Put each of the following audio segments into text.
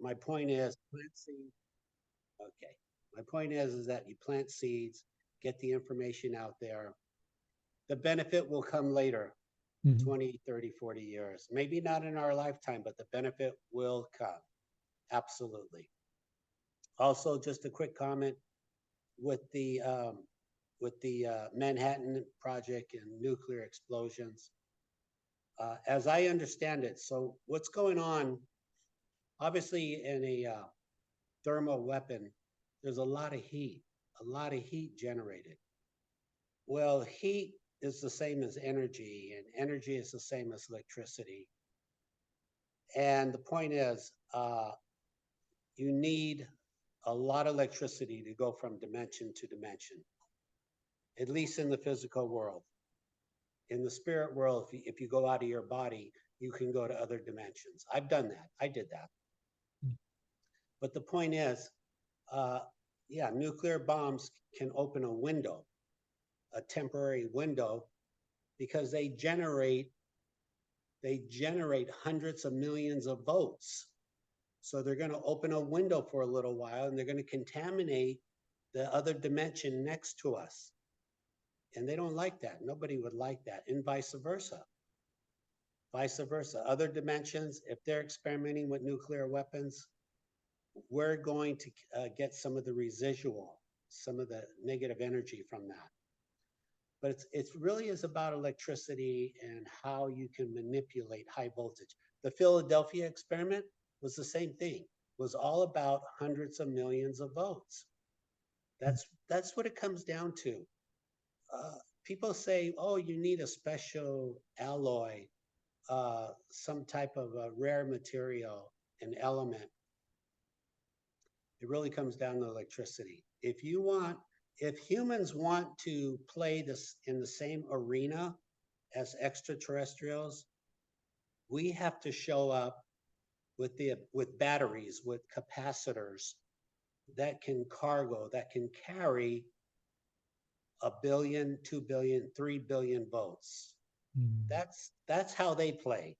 my point is plant seeds. Okay. My point is that you plant seeds, get the information out there. The benefit will come later, 20, 30, 40 years. Maybe not in our lifetime, but the benefit will come. Absolutely. Also, just a quick comment with the Manhattan Project and nuclear explosions. As I understand it, so what's going on, obviously in a thermal weapon, there's a lot of heat generated. Well, heat is the same as energy, and energy is the same as electricity. And the point is, you need a lot of electricity to go from dimension to dimension, at least in the physical world. In the spirit world, if you go out of your body, you can go to other dimensions. I've done that. I did that. But the point is, yeah, nuclear bombs can open a window, a temporary window, because they generate hundreds of millions of volts. So they're going to open a window for a little while, and they're going to contaminate the other dimension next to us. And they don't like that. Nobody would like that, and vice versa. Vice versa. Other dimensions, if they're experimenting with nuclear weapons, we're going to get some of the residual, some of the negative energy from that. But it really is about electricity and how you can manipulate high voltage. The Philadelphia experiment was the same thing. It was all about hundreds of millions of volts. That's what it comes down to. People say, oh, you need a special alloy, some type of a rare material, an element. It really comes down to electricity. If humans want to play this in the same arena as extraterrestrials, we have to show up with batteries, with capacitors that can carry 1 billion, 2 billion, 3 billion volts. That's how they play.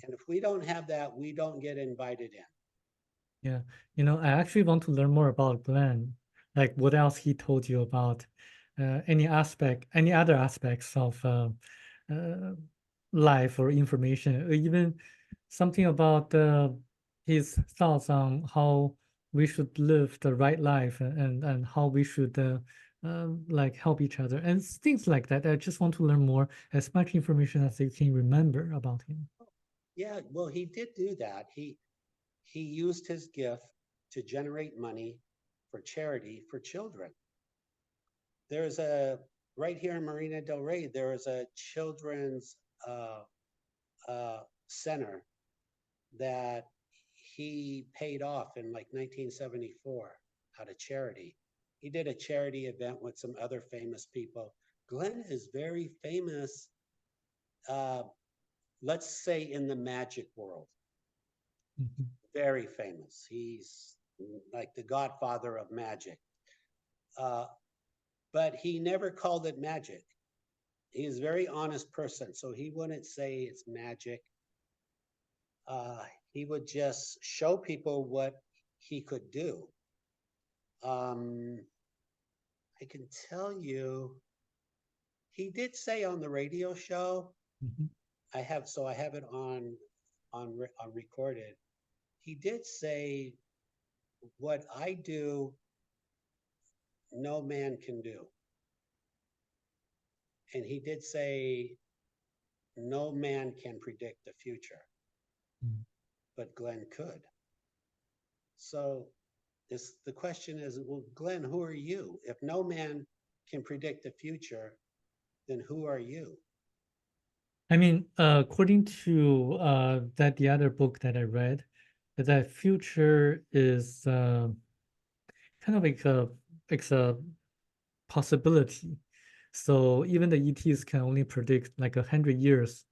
And if we don't have that, we don't get invited in. Yeah, I actually want to learn more about Glenn, like what else he told you about any other aspects of life or information, or even something about his thoughts on how we should live the right life and how we should like help each other and things like that. I just want to learn more, as much information as you can remember about him. Yeah, well, he did do that. He used his gift to generate money for charity for children. There's right here in Marina del Rey, there is a children's center that he paid off in like 1974 out of charity. He did a charity event with some other famous people. Glenn is very famous, let's say in the magic world. Very famous. He's like the godfather of magic. But he never called it magic. He's a very honest person, so he wouldn't say it's magic. He would just show people what he could do. I can tell you, he did say on the radio show, I have it on recorded. He did say, what I do, no man can do. And he did say, no man can predict the future, but Glenn could. So the question is, well, Glenn, who are you? If no man can predict the future, then who are you? I mean, according to the other book that I read, that future is kind of like a possibility. So even the ETs can only predict like 100 years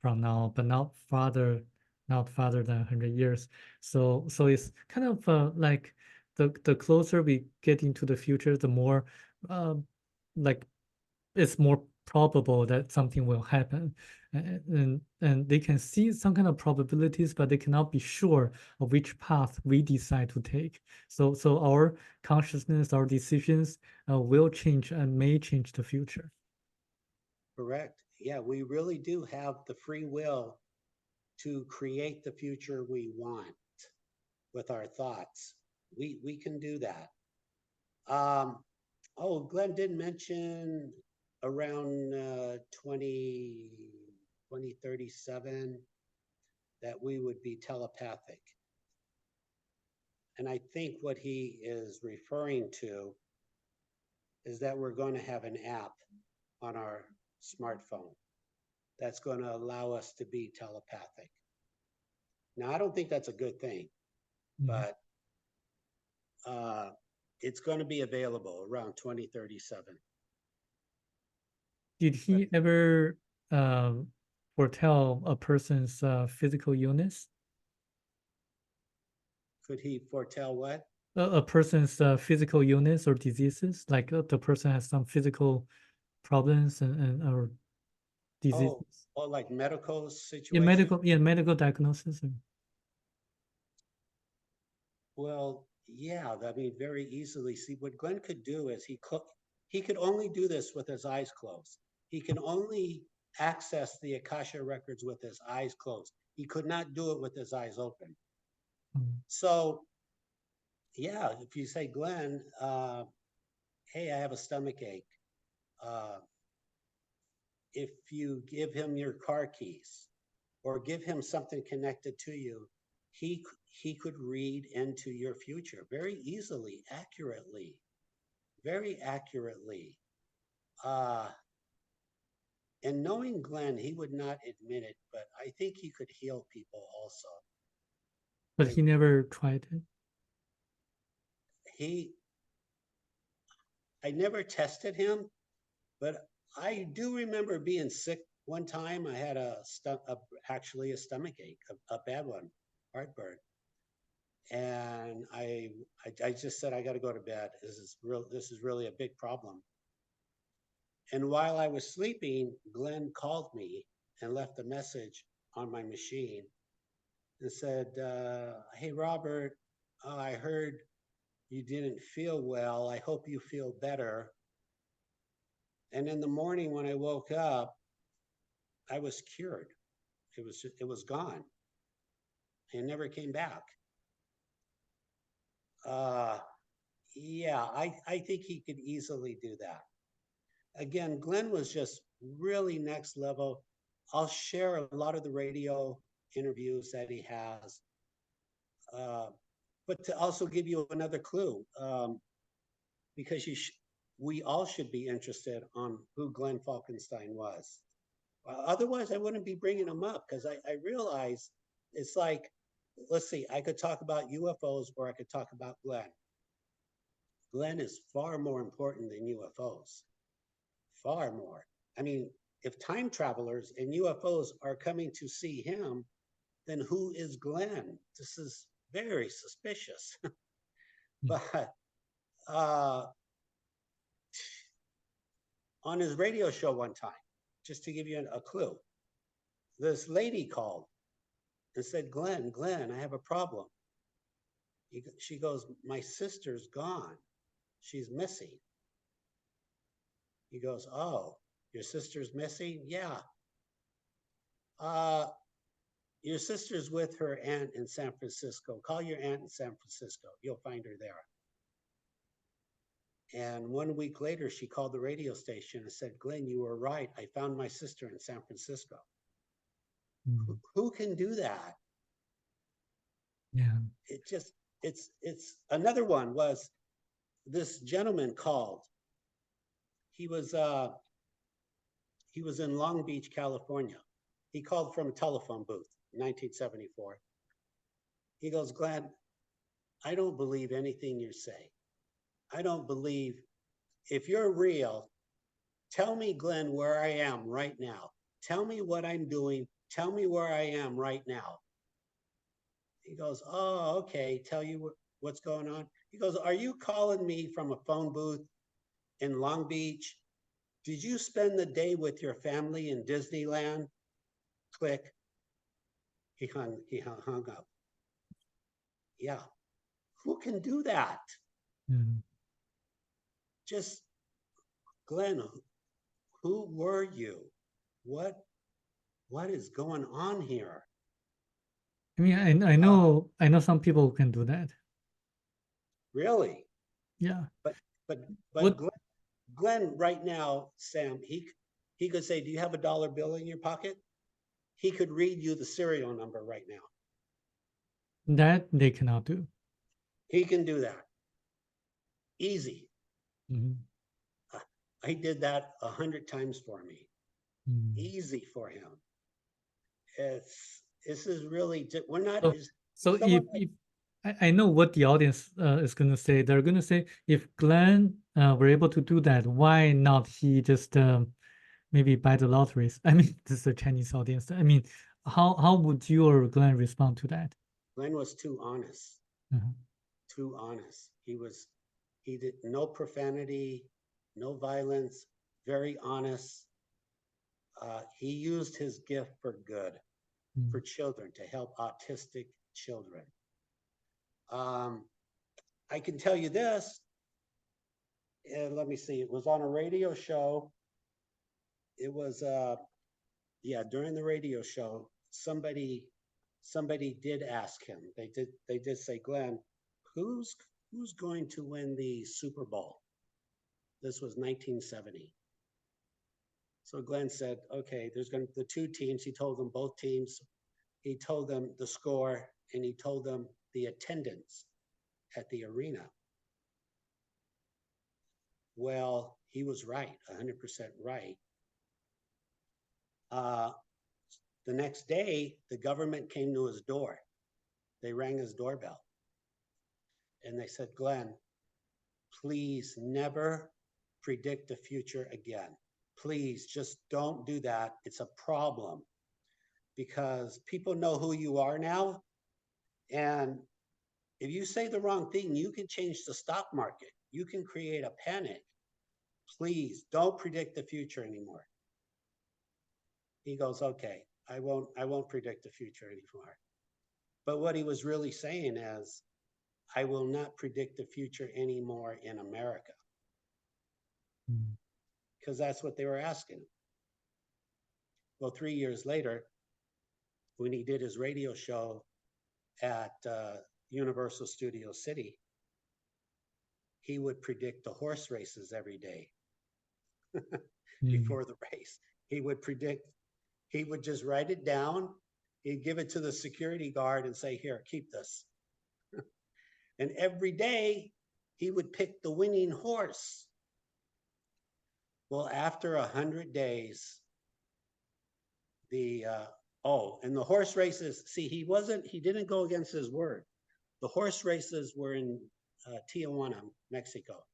from now, but not farther than 100 years. So it's kind of like the closer we get into the future, the more like it's more probable that something will happen, and they can see some kind of probabilities, but they cannot be sure of which path we decide to take. So our consciousness, our decisions will change and may change the future. Correct. Yeah, we really do have the free will to create the future we want with our thoughts. We can do that. Oh, Glenn did mention around 2037 that we would be telepathic. And I think what he is referring to is that we're going to have an app on our smartphone that's going to allow us to be telepathic. Now, I don't think that's a good thing, but it's going to be available around 2037. Did he ever foretell a person's physical illness? Could he foretell what? A person's physical illness or diseases, like the person has some physical problems and or diseases. Oh, like medical situation? Medical diagnosis. Well, yeah, I mean, very easily. See, what Glenn could do is he could only do this with his eyes closed. He can only access the Akasha records with his eyes closed. He could not do it with his eyes open. So, yeah, if you say, Glenn, hey, I have a stomach ache. If you give him your car keys or give him something connected to you, he could read into your future very easily, accurately, very accurately. And knowing Glenn, he would not admit it, but I think he could heal people also. But he never tried it. I never tested him, but I do remember being sick one time. I had actually a stomach ache, a bad one, heartburn. And I just said, I got to go to bed. This is really a big problem. And while I was sleeping, Glenn called me and left a message on my machine and said, hey, Robert, I heard you didn't feel well. I hope you feel better. And in the morning when I woke up, I was cured. It was gone. It never came back. Yeah, I think he could easily do that. Again, Glenn was just really next level. I'll share a lot of the radio interviews that he has. But to also give you another clue, because we all should be interested on who Glenn Falkenstein was. Otherwise, I wouldn't be bringing him up, because I realize it's like, let's see, I could talk about UFOs or I could talk about Glenn. Glenn is far more important than UFOs, far more. I mean, if time travelers and UFOs are coming to see him, then who is Glenn? This is very suspicious. But on his radio show one time, just to give you a clue, this lady called and said, Glenn, I have a problem. She goes, my sister's gone. She's missing. He goes, oh, your sister's missing? Yeah. Your sister's with her aunt in San Francisco. Call your aunt in San Francisco. You'll find her there. And 1 week later, she called the radio station and said, Glenn, you were right. I found my sister in San Francisco. Who can do that? Yeah. It's another one was this gentleman called. He was in Long Beach, California. He called from a telephone booth in 1974. He goes, Glenn, I don't believe anything you say. I don't believe, if you're real, tell me, Glenn, where I am right now. Tell me what I'm doing. Tell me where I am right now. He goes, oh, okay, tell you what's going on. He goes, are you calling me from a phone booth in Long Beach? Did you spend the day with your family in Disneyland? Click. He hung up. Yeah. Who can do that? Just, Glenn, who were you? What is going on here? I mean, I know some people who can do that. Really? Yeah. But What? Glenn right now, Sam, he could say, do you have a dollar bill in your pocket? He could read you the serial number right now. That they cannot do. He can do that. Easy. Mhm. I did that 100 times for me. Easy for him. This is really, we're not. So if I know what the audience is going to say. They're going to say, if Glenn were able to do that, why not he just maybe buy the lotteries? I mean, this is a Chinese audience. I mean, how would you or Glenn respond to that? Glenn was too honest. Too honest. He did no profanity, no violence, very honest. He used his gift for good, for children, to help autistic children. I can tell you this, let me see, it was on a radio show. It was, during the radio show, somebody did ask him, they did say, Glenn, who's going to win the Super Bowl? This was 1970. So Glenn said, okay, there's going to be the two teams. He told them both teams. He told them the score, and he told them the attendance at the arena. Well, he was right, 100% right. The next day, the government came to his door. They rang his doorbell. And they said, Glenn, please never predict the future again. Please just don't do that. It's a problem because people know who you are now. And if you say the wrong thing, you can change the stock market. You can create a panic. Please don't predict the future anymore. He goes, okay, I won't predict the future anymore. But what he was really saying is, I will not predict the future anymore in America. Because that's what they were asking. Well, 3 years later, when he did his radio show at Universal Studio City, he would predict the horse races every day before the race. He would just write it down. He'd give it to the security guard and say, here, keep this. And every day he would pick the winning horse. Well, after 100 days, and the horse races, see, he didn't go against his word. The horse races were in Tijuana, Mexico.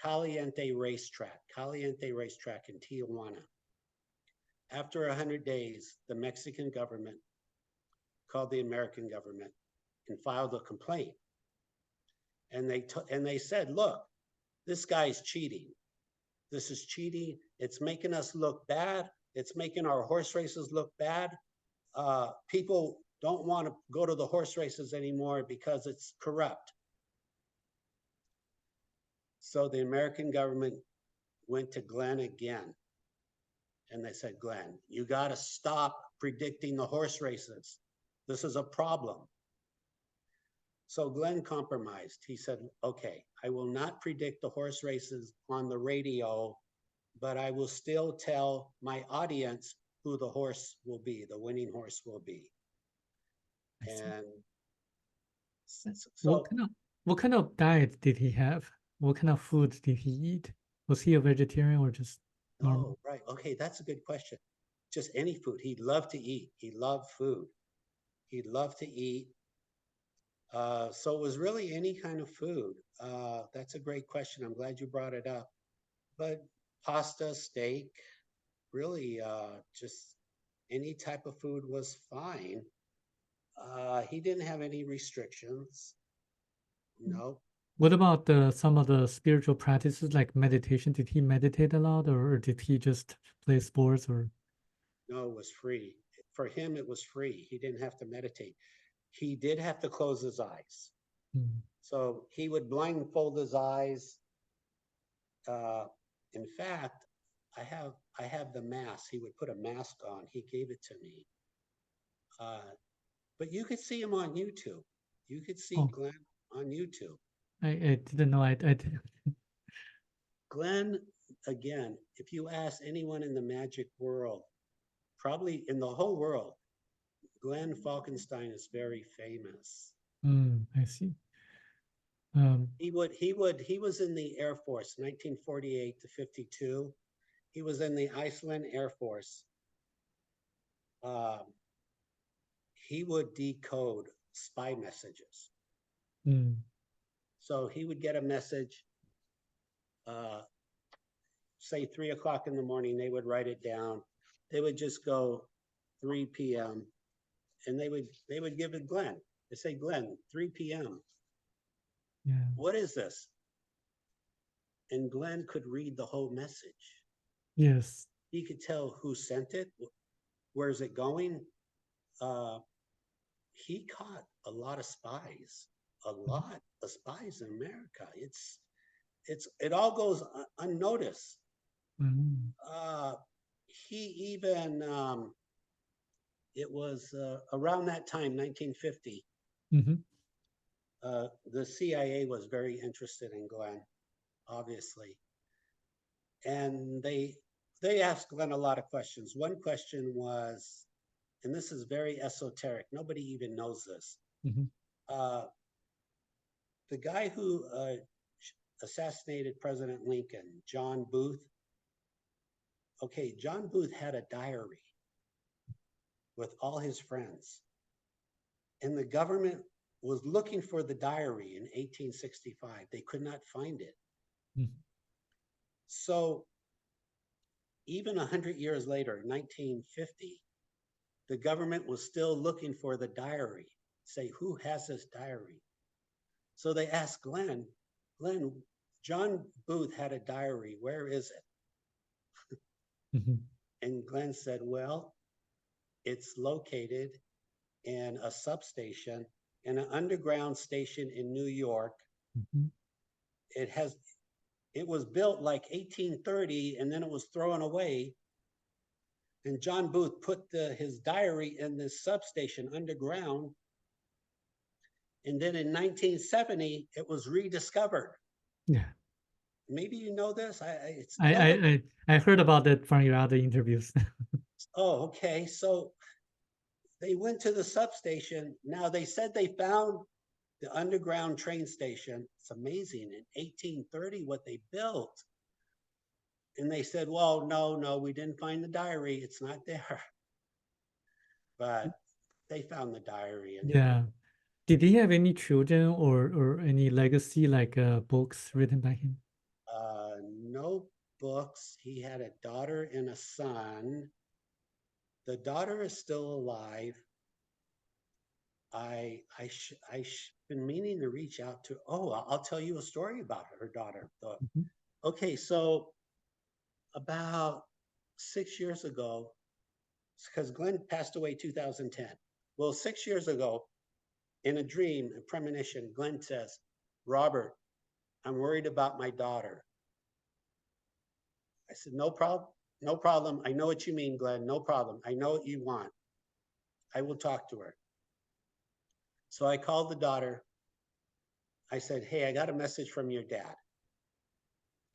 Caliente racetrack in Tijuana. After 100 days, the Mexican government called the American government and filed a complaint. And they said, look, this guy's cheating. This is cheating. It's making us look bad. It's making our horse races look bad. People don't want to go to the horse races anymore because it's corrupt. So the American government went to Glenn again. And they said, Glenn, you got to stop predicting the horse races. This is a problem. So Glenn compromised. He said, okay, I will not predict the horse races on the radio, but I will still tell my audience who the horse will be, the winning horse will be. And so what kind of diet did he have? What kind of food did he eat? Was he a vegetarian or just normal? Oh, right. Okay, that's a good question. Just any food. He loved to eat. He loved food. He loved to eat. So it was really any kind of food. That's a great question. I'm glad you brought it up. But pasta, steak, really just any type of food was fine. He didn't have any restrictions. No. What about some of the spiritual practices like meditation? Did he meditate a lot, or did he just play sports? Or No, it was free. For him, it was free. He didn't have to meditate. He did have to close his eyes. So he would blindfold his eyes. In fact, I have the mask. He would put a mask on. He gave it to me. But you could see him on YouTube. You could see Glenn on YouTube. I didn't know. I did. Glenn, again, if you ask anyone in the magic world, probably in the whole world, Glenn Falkenstein is very famous. I see. He was in the Air Force, 1948 to 52. He was in the Iceland Air Force. He would decode spy messages. So he would get a message, say 3 o'clock in the morning, they would write it down. They would just go 3 p.m. and they would give it Glenn. They say, Glenn, 3 p.m. Yeah. What is this? And Glenn could read the whole message. Yes. He could tell who sent it, where's it going. He caught a lot of spies, in America. It all goes unnoticed. He even, it was around that time, 1950, the CIA was very interested in Glenn, obviously. And they asked Glenn a lot of questions. One question was, and this is very esoteric, nobody even knows this. The guy who assassinated President Lincoln, John Booth. Okay, John Booth had a diary with all his friends. And the government was looking for the diary in 1865. They could not find it. So even 100 years later, 1950, the government was still looking for the diary. Say, who has this diary? So they asked Glenn, John Booth had a diary. Where is it? And Glenn said, well, it's located in a substation, in an underground station in New York. It was built like 1830, and then it was thrown away. And John Booth put his diary in this substation underground. And then in 1970, it was rediscovered. Yeah. Maybe you know this. I heard about that from your other interviews. Oh, okay. So they went to the substation. Now they said they found the underground train station. It's amazing. In 1830, what they built. And they said, well, no, we didn't find the diary. It's not there. But they found the diary. Yeah. Did he have any children or any legacy, like books written by him? No books. He had a daughter and a son. The daughter is still alive. I've been meaning to reach out to, I'll tell you a story about her daughter. Okay, so about 6 years ago, because Glenn passed away 2010. Well, 6 years ago, in a dream, a premonition, Glenn says, Robert, I'm worried about my daughter. I said, no problem. I know what you mean, Glenn, no problem. I know what you want. I will talk to her. So I called the daughter. I said, hey, I got a message from your dad.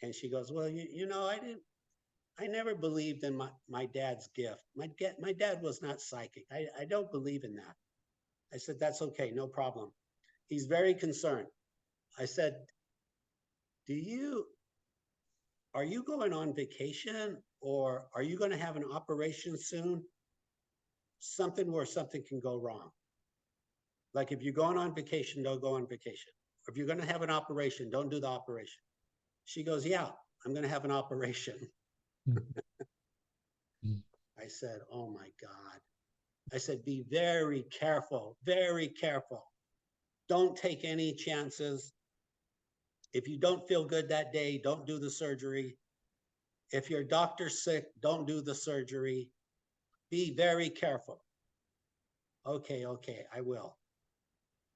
And she goes, well, you know, I never believed in my dad's gift. My dad was not psychic. I don't believe in that. I said, that's okay, no problem. He's very concerned. I said, are you going on vacation, or are you going to have an operation soon? Something where something can go wrong. Like if you're going on vacation, don't go on vacation. Or if you're going to have an operation, don't do the operation. She goes, yeah, I'm going to have an operation. I said, oh my God. I said, be very careful, very careful. Don't take any chances. If you don't feel good that day, don't do the surgery. If your doctor's sick, don't do the surgery. Be very careful. Okay, I will.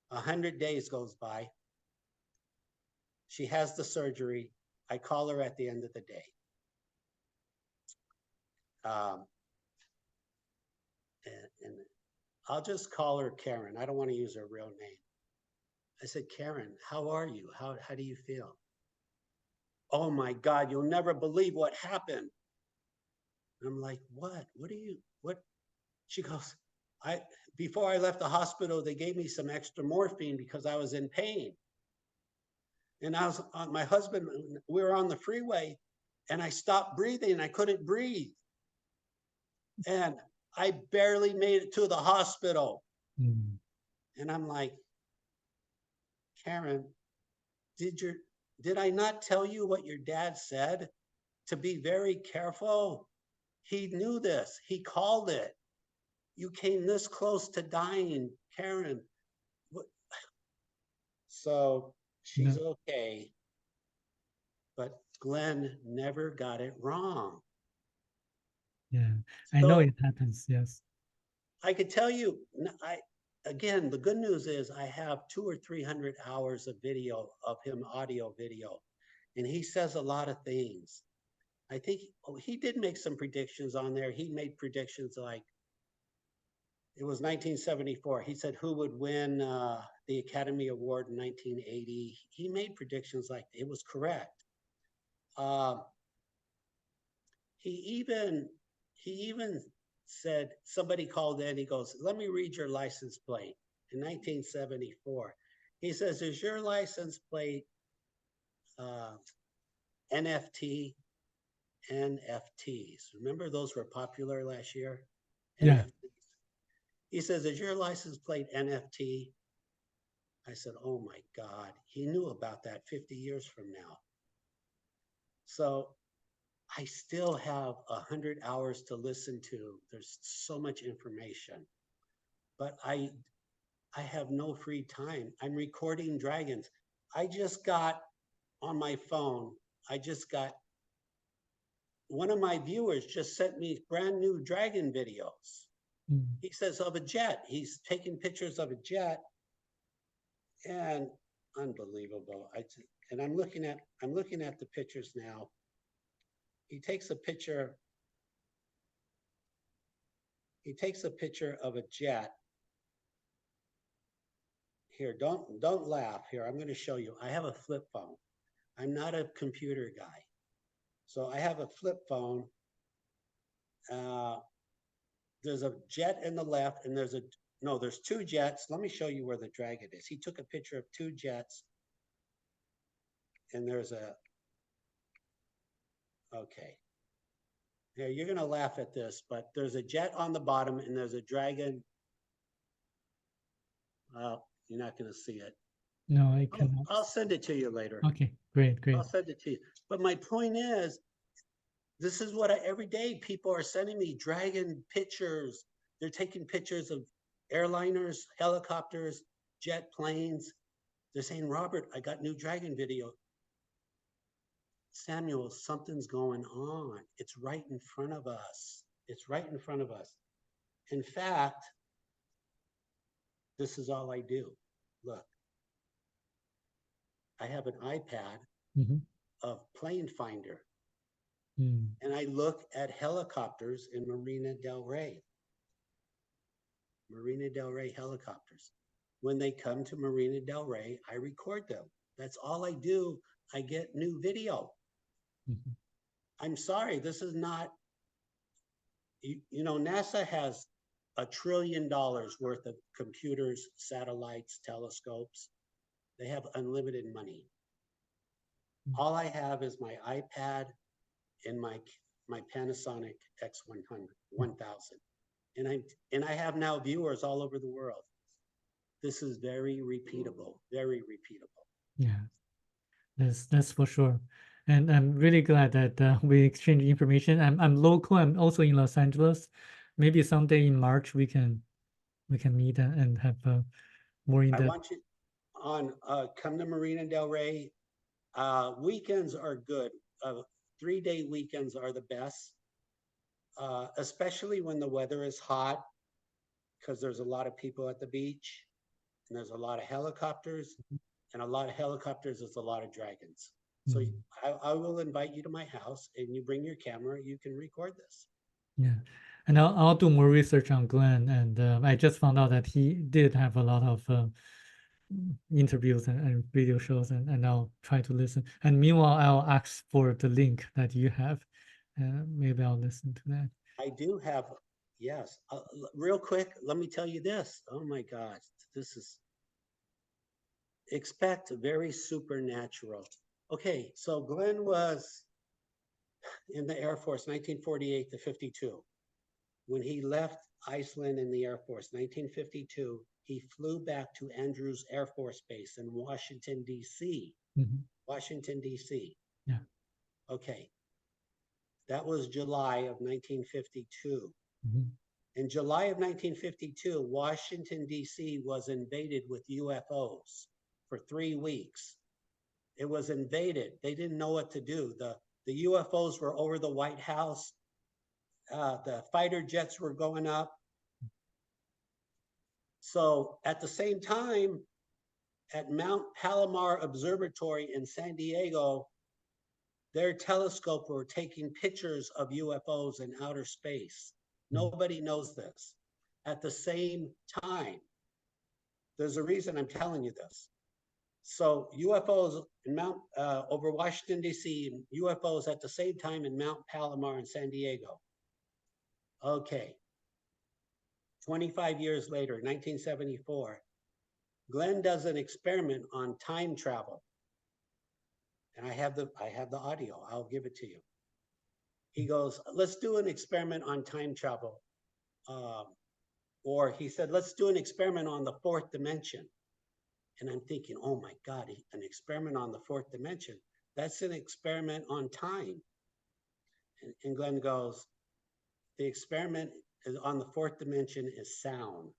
100 days goes by. She has the surgery. I call her at the end of the day. And I'll just call her Karen. I don't want to use her real name. I said, Karen, how are you? How do you feel? Oh my God, you'll never believe what happened. I'm like, what? What? She goes, before I left the hospital, they gave me some extra morphine because I was in pain. And I was on my husband, we were on the freeway and I stopped breathing. I couldn't breathe. And I barely made it to the hospital. Mm. And I'm like, Karen, did I not tell you what your dad said? To be very careful. He knew this. He called it. You came this close to dying, Karen. So she's okay. But Glenn never got it wrong. Yeah, I know it happens. Yes. I could tell you, again, the good news is I have 200 or 300 hours of video of him, audio video, and he says a lot of things. I think he did make some predictions on there. He made predictions like, it was 1974. He said who would win the Academy Award in 1980. He made predictions like it was correct. He even said, somebody called in, he goes, let me read your license plate. In 1974, he says, is your license plate NFT? NFTs. Remember those were popular last year? Yeah. NFTs. He says, is your license plate NFT? I said, oh my God, he knew about that 50 years from now. So I still have 100 hours to listen to. There's so much information, but I have no free time. I'm recording dragons. I just got on my phone, one of my viewers just sent me brand new dragon videos. Mm. He says of a jet. He's taking pictures of a jet, and unbelievable. And I'm looking at the pictures now. He takes a picture of a jet. Here, don't laugh. Here, I'm going to show you. I have a flip phone. I'm not a computer guy. So I have a flip phone. There's a jet in the left, and there's two jets. Let me show you where the dragon is. He took a picture of two jets, and okay. Here, you're going to laugh at this, but there's a jet on the bottom, and there's a dragon. Well, you're not going to see it. No, I cannot. I'll send it to you later. Okay, great. I'll send it to you. But my point is, this is what every day people are sending me dragon pictures. They're taking pictures of airliners, helicopters, jet planes. They're saying, Robert, I got new dragon video. Samuel, something's going on. It's right in front of us. It's right in front of us. In fact, this is all I do. Look, I have an iPad of Plane Finder. And I look at helicopters in Marina Del Rey. Marina Del Rey helicopters. When they come to Marina Del Rey, I record them. That's all I do. I get new video. I'm sorry, this is not, NASA has $1 trillion worth of computers, satellites, telescopes. They have unlimited money. All I have is my iPad and my Panasonic X1000. And I have now viewers all over the world. This is very repeatable, very repeatable. Yeah, that's for sure. And I'm really glad that we exchange information. I'm local. I'm also in Los Angeles. Maybe someday in March we can meet and have more in depth. I want you come to Marina Del Rey. Weekends are good. 3-day weekends are the best, especially when the weather is hot, because there's a lot of people at the beach, and there's a lot of helicopters, and a lot of helicopters is a lot of dragons. So I will invite you to my house, and you bring your camera, you can record this. Yeah, and I'll do more research on Glenn, and I just found out that he did have a lot of interviews and video shows, and I'll try to listen. And meanwhile, I'll ask for the link that you have, maybe I'll listen to that. I do have, yes. Real quick, let me tell you this. Oh my gosh, this is, expect very supernatural. Okay, so Glenn was in the Air Force 1948 to 52. When he left Iceland in the Air Force, 1952, he flew back to Andrews Air Force Base in Washington, D.C. Washington, D.C. Yeah. Okay. That was July of 1952. In July of 1952, Washington, D.C. was invaded with UFOs for 3 weeks. It was invaded. They didn't know what to do. The UFOs were over the White House. The fighter jets were going up. So at the same time, at Mount Palomar Observatory in San Diego, their telescope were taking pictures of UFOs in outer space. Nobody knows this. At the same time, there's a reason I'm telling you this. So UFOs in over Washington, D.C., UFOs at the same time in Mount Palomar in San Diego. Okay. 25 years later, 1974, Glenn does an experiment on time travel. And I have the audio. I'll give it to you. He goes, let's do an experiment on time travel. Or he said, let's do an experiment on the fourth dimension. And I'm thinking, oh my God, an experiment on the fourth dimension. That's an experiment on time. And Glenn goes, the experiment on the fourth dimension is sound.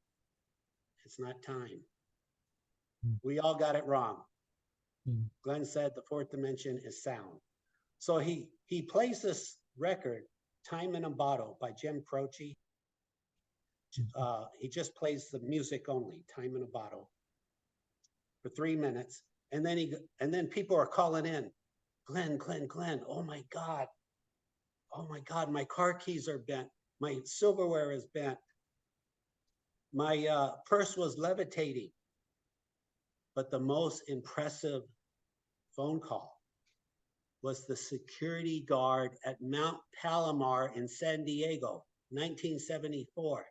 It's not time. We all got it wrong. Glenn said the fourth dimension is sound. So he plays this record, Time in a Bottle by Jim Croce. He just plays the music only, Time in a Bottle, for 3 minutes. And then people are calling in, Glenn, oh my God, my car keys are bent. My silverware is bent. My purse was levitating. But the most impressive phone call was the security guard at Mount Palomar in San Diego, 1974.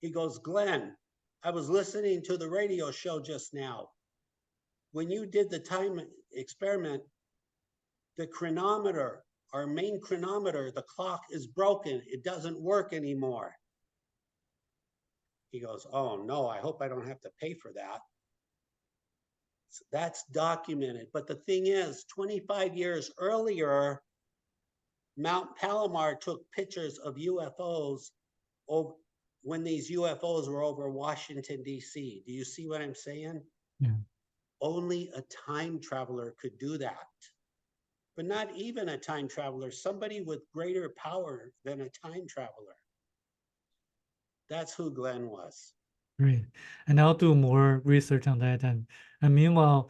He goes, Glenn, I was listening to the radio show just now. When you did the time experiment, the chronometer, our main chronometer, the clock is broken. It doesn't work anymore. He goes, oh no, I hope I don't have to pay for that. So that's documented. But the thing is, 25 years earlier, Mount Palomar took pictures of UFOs when these UFOs were over Washington, D.C. Do you see what I'm saying? Yeah. Only a time traveler could do that. But not even a time traveler, somebody with greater power than a time traveler. That's who Glenn was. Great. And I'll do more research on that. And meanwhile,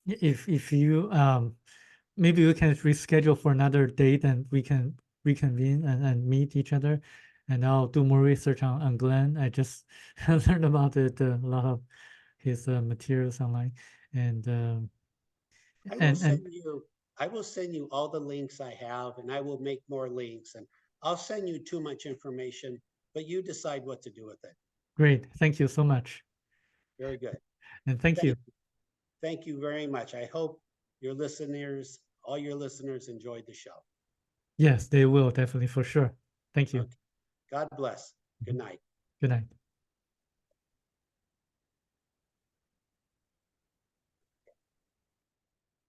if you maybe we can reschedule for another date and we can reconvene and meet each other. And I'll do more research on Glenn. I just learned about it, a lot of his materials online. And I will send you all the links I have, and I will make more links, and I'll send you too much information, but you decide what to do with it. Great. Thank you so much. Very good. And thank you. Thank you very much. I hope your listeners, all your listeners enjoyed the show. Yes, they will, definitely, for sure. Thank you. Okay. God bless. Good night. Good night.